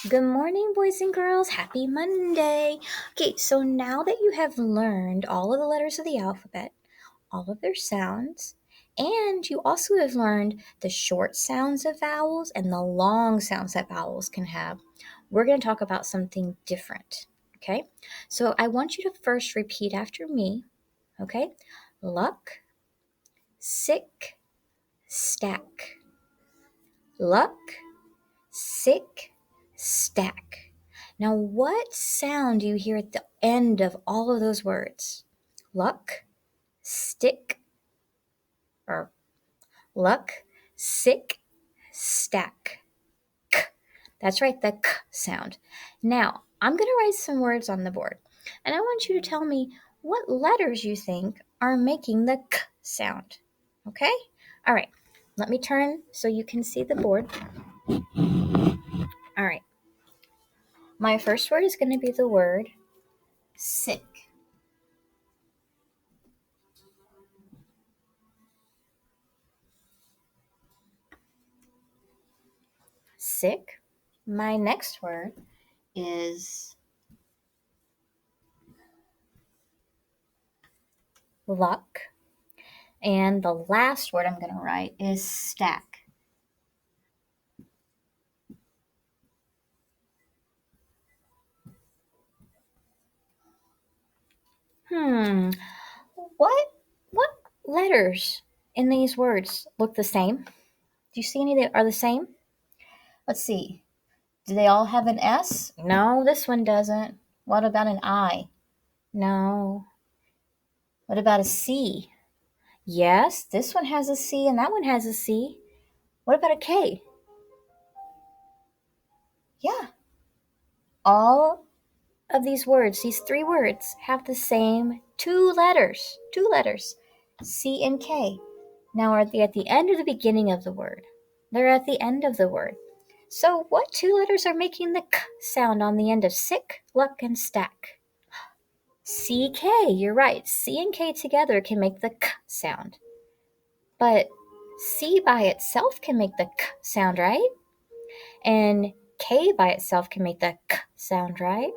Good morning, boys and girls. Happy Monday. Okay, so now that you have learned all of the letters of the alphabet, all of their sounds, and you also have learned the short sounds of vowels and the long sounds that vowels can have, we're going to talk about something different. Okay, so I want you to first repeat after me. Okay, luck, sick, stack. Luck, sick, stack. Now, what sound do you hear at the end of all of those words? Luck, stick, or luck, sick, stack. K. That's right, the k sound. Now, I'm going to write some words on the board, and I want you to tell me what letters you think are making the k sound. Okay? All right, let me turn so you can see the board. All right. My first word is going to be the word sick. Sick. My next word is luck. And the last word I'm going to write is stack. What letters in these words look the same? Do you see any that are the same? Let's see. Do they all have an S? No, this one doesn't. What about an I? No. What about a C? Yes, this one has a C and that one has a C. What about a K? Yeah. All of these words, these three words, have the same two letters, C and K. Now, are they at the end or the beginning of the word? They're at the end of the word. So, what two letters are making the k sound on the end of sick, luck, and stack? CK, you're right. C and K together can make the k sound. But C by itself can make the k sound, right? And K by itself can make the k sound, right?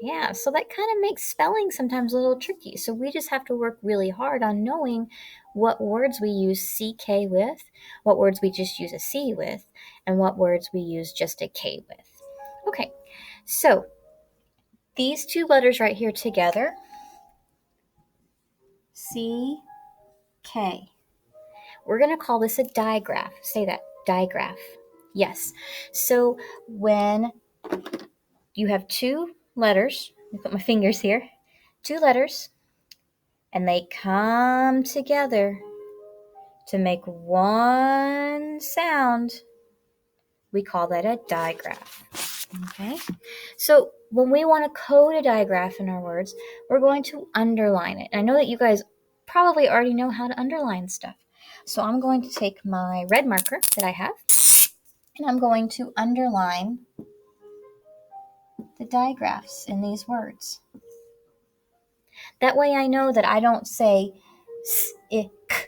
Yeah, so that kind of makes spelling sometimes a little tricky. So we just have to work really hard on knowing what words we use CK with, what words we just use a C with, and what words we use just a K with. Okay, so these two letters right here together, CK. We're going to call this a digraph. Say that, digraph. Yes. So when you have two letters, let me put my fingers here, two letters, and they come together to make one sound, we call that a digraph. Okay? So when we want to code a digraph in our words, we're going to underline it. And I know that you guys probably already know how to underline stuff. So I'm going to take my red marker that I have, and I'm going to underline the digraphs in these words. That way I know that I don't say s-I-k.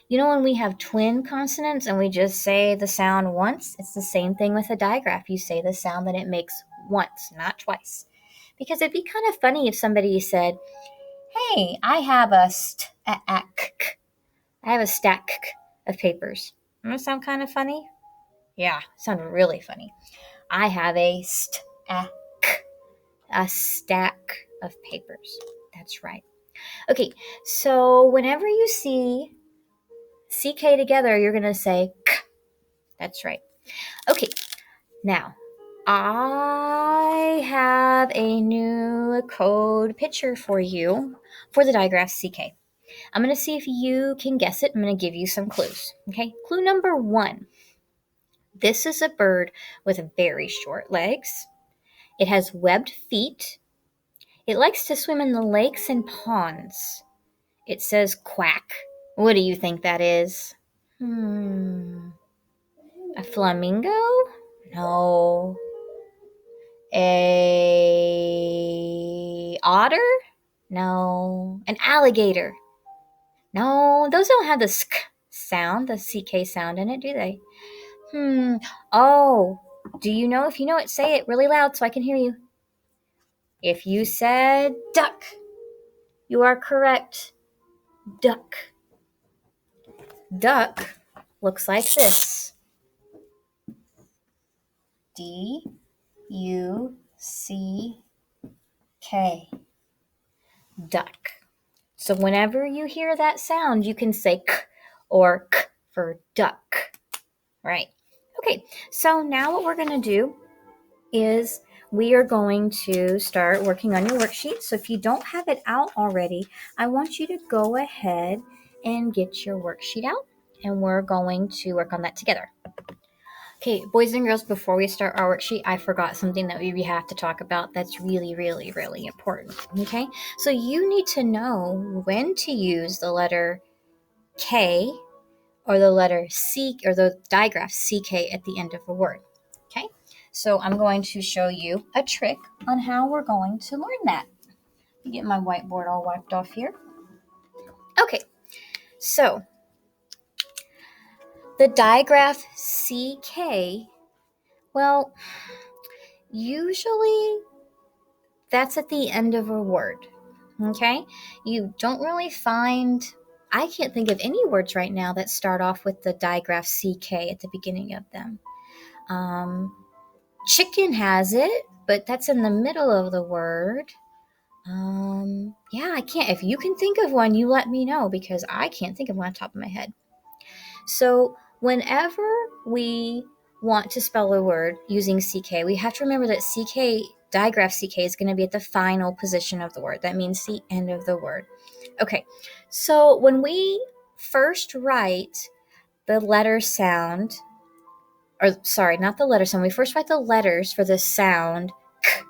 You know when we have twin consonants and we just say the sound once? It's the same thing with a digraph. You say the sound that it makes once, not twice. Because it'd be kind of funny if somebody said, hey, I have a stack of papers. Doesn't that sound kind of funny? Yeah, it sounded really funny. I have a stack of papers. That's right. Okay, so whenever you see CK together, you're going to say k. That's right. Okay, now I have a new code picture for you for the digraph CK. I'm going to see if you can guess it. I'm going to give you some clues. Okay, clue number 1. This is a bird with very short legs. It has webbed feet. It likes to swim in the lakes and ponds. It says quack. What do you think that is? A flamingo? No. A otter? No. An alligator? No, those don't have the ck sound, the CK sound in it, do they? Oh, Do you know? If you know it, say it really loud so I can hear you. If you said duck, you are correct. Duck. Duck looks like this. D-U-C-K. Duck. So whenever you hear that sound, you can say k or k for duck. Right. Okay, so now what we're going to do is we are going to start working on your worksheet. So if you don't have it out already, I want you to go ahead and get your worksheet out, and we're going to work on that together. Okay, boys and girls, before we start our worksheet, I forgot something that we have to talk about that's really, really, really important. Okay, so you need to know when to use the letter K or the letter C or the digraph CK at the end of a word. Okay, so I'm going to show you a trick on how we're going to learn that. Let me get my whiteboard all wiped off here. Okay, so the digraph CK, well, usually that's at the end of a word. Okay, you don't really find, I can't think of any words right now that start off with the digraph CK at the beginning of them. Chicken has it, but that's in the middle of the word. Yeah, I can't. If you can think of one, you let me know, because I can't think of one on top of my head. So whenever we want to spell a word using CK, we have to remember that CK, digraph CK, is going to be at the final position of the word. That means the end of the word. Okay, so when we first write the letter sound, or sorry, not the letter sound, we first write the letters for the sound K.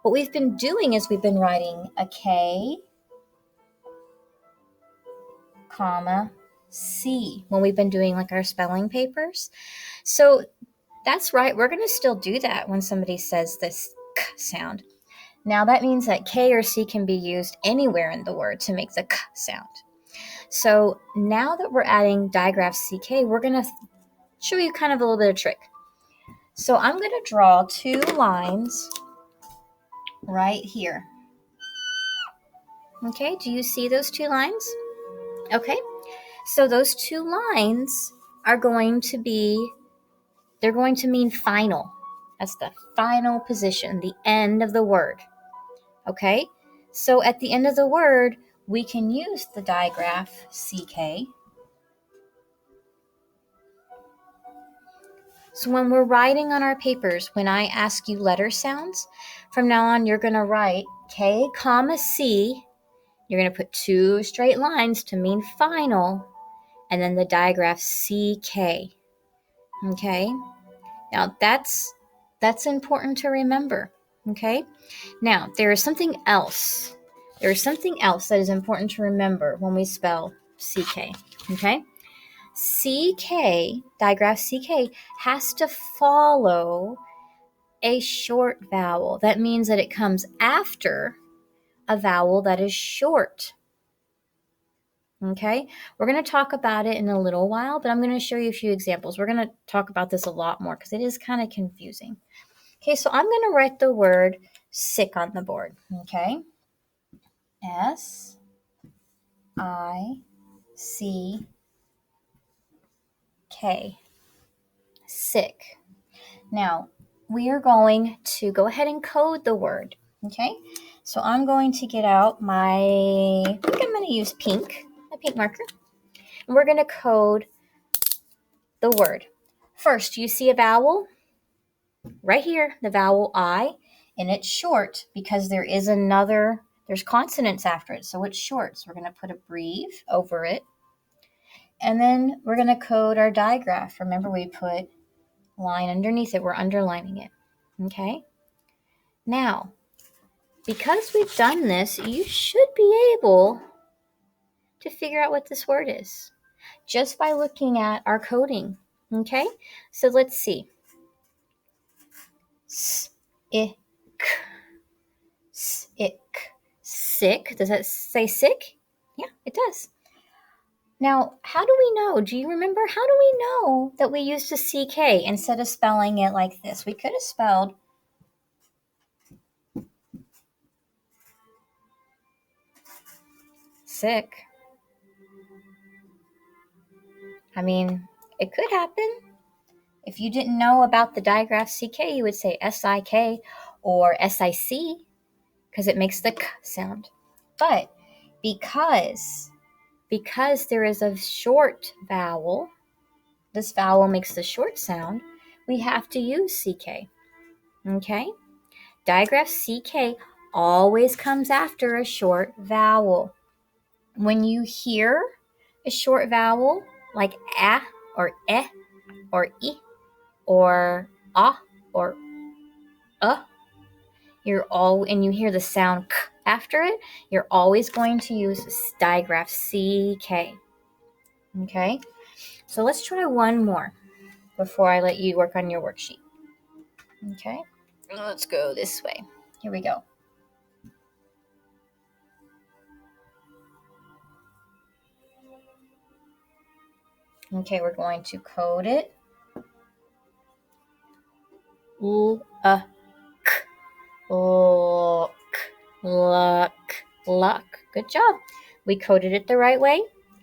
What we've been doing is we've been writing a K, comma, C when we've been doing like our spelling papers. So that's right, we're going to still do that when somebody says this K sound. Now that means that K or C can be used anywhere in the word to make the K sound. So now that we're adding digraph CK, we're going to show you kind of a little bit of trick. So I'm going to draw 2 lines right here. Okay, do you see those 2 lines? Okay, so those 2 lines are going to be, they're going to mean final. That's the final position, the end of the word. Okay, so at the end of the word, we can use the digraph CK. So when we're writing on our papers, when I ask you letter sounds, from now on you're going to write K, comma, C. You're going to put 2 straight lines to mean final, and then the digraph CK. Okay? Now that's important to remember. Okay? Now, there is something else. There is something else that is important to remember when we spell CK. Okay? CK, digraph CK, has to follow a short vowel. That means that it comes after a vowel that is short. Okay, we're going to talk about it in a little while, but I'm going to show you a few examples. We're going to talk about this a lot more because it is kind of confusing. Okay, so I'm going to write the word sick on the board. Okay, S-I-C-K, sick. Now, we are going to go ahead and code the word. Okay, so I'm going to get out I think I'm going to use a pink marker. And we're going to code the word. First, you see a vowel? Right here, the vowel I, and it's short because there's consonants after it, so it's short. So we're going to put a breve over it. And then we're going to code our digraph. Remember, we put line underneath it. We're underlining it. Okay? Now, because we've done this, you should be able to figure out what this word is just by looking at our coding. Okay? So let's see. Sick. Sick. Sick. Does that say sick? Yeah, it does. Now, how do we know? Do you remember? How do we know that we used a CK instead of spelling it like this? We could have spelled sick. I mean, it could happen. If you didn't know about the digraph CK, you would say SIK or SIC because it makes the K sound. But because there is a short vowel, this vowel makes the short sound, we have to use CK. Okay? Digraph CK always comes after a short vowel. When you hear a short vowel like A or E or I or A or and you hear the sound K after it, you're always going to use digraph CK. Okay? So let's try one more before I let you work on your worksheet. Okay? Let's go this way. Here we go. Okay, we're going to code it. K. Look. Luck. Good job. We coded it the right way,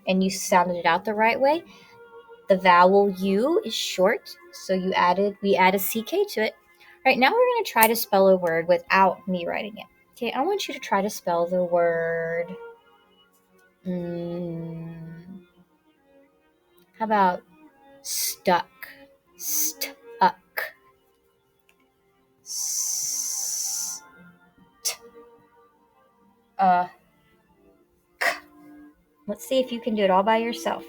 and you sounded it out the right way. The vowel U is short, so we add a CK to it. Right now, we're going to try to spell a word without me writing it. Okay, I want you to try to spell the word. How about stuck? Stuck. Let's see if you can do it all by yourself.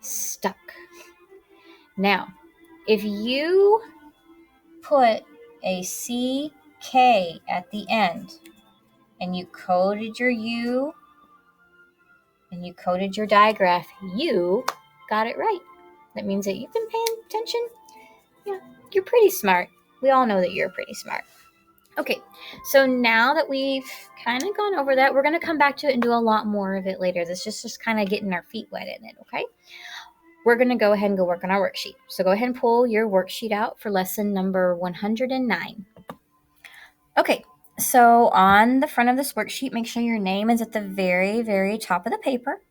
Stuck. Now, if you put a CK at the end and you coded your U and you coded your digraph, you got it right. That means that you've been paying attention. Yeah, you're pretty smart. We all know that you're pretty smart. Okay, so now that we've kind of gone over that, we're going to come back to it and do a lot more of it later. This is just kind of getting our feet wet in it, okay? We're going to go ahead and go work on our worksheet. So go ahead and pull your worksheet out for lesson number 109. Okay, so on the front of this worksheet, make sure your name is at the very, very top of the paper.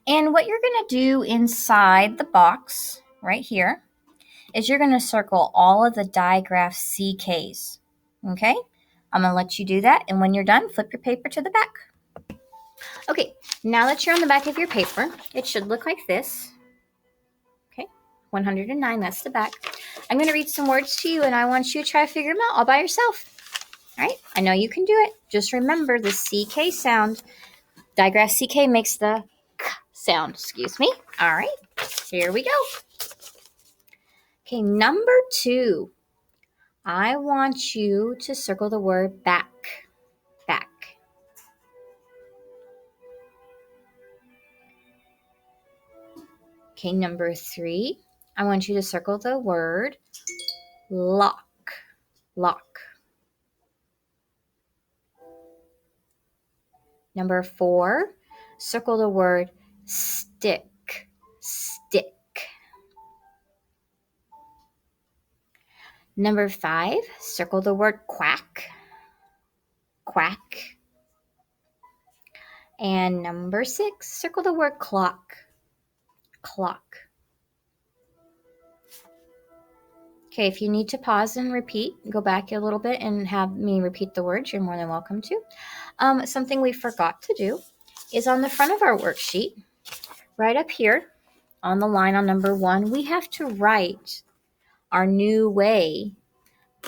And what you're going to do inside the box right here is you're going to circle all of the digraph CKs. Okay? I'm going to let you do that. And when you're done, flip your paper to the back. Okay, now that you're on the back of your paper, it should look like this. Okay, 109, that's the back. I'm going to read some words to you, and I want you to try to figure them out all by yourself. All right, I know you can do it. Just remember the CK sound. Digraph CK makes the K sound, excuse me. All right, here we go. Okay, number 2. I want you to circle the word back. Back. Okay, number 3. I want you to circle the word lock. Lock. Number 4. Circle the word stick. Stick. Number 5. Circle the word quack. Quack. And number 6. Circle the word clock. Clock. Okay, if you need to pause and repeat, go back a little bit and have me repeat the words, you're more than welcome to. Something we forgot to do is on the front of our worksheet, right up here on the line on number 1, we have to write our new way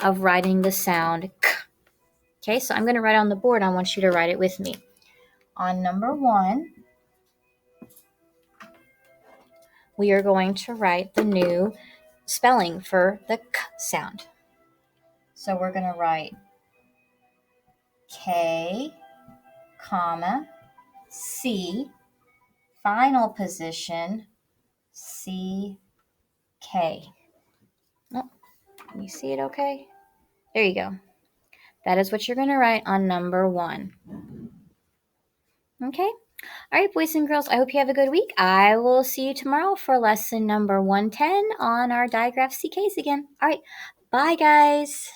of writing the sound K. Okay, so I'm going to write on the board. I want you to write it with me. On number 1, we are going to write the new spelling for the K sound. So we're going to write K, comma, C, final position, C, K. Oh, can you see it okay? There you go. That is what you're going to write on number 1. Okay? All right, boys and girls, I hope you have a good week. I will see you tomorrow for lesson number 110 on our Digraph CKs again. All right, bye, guys.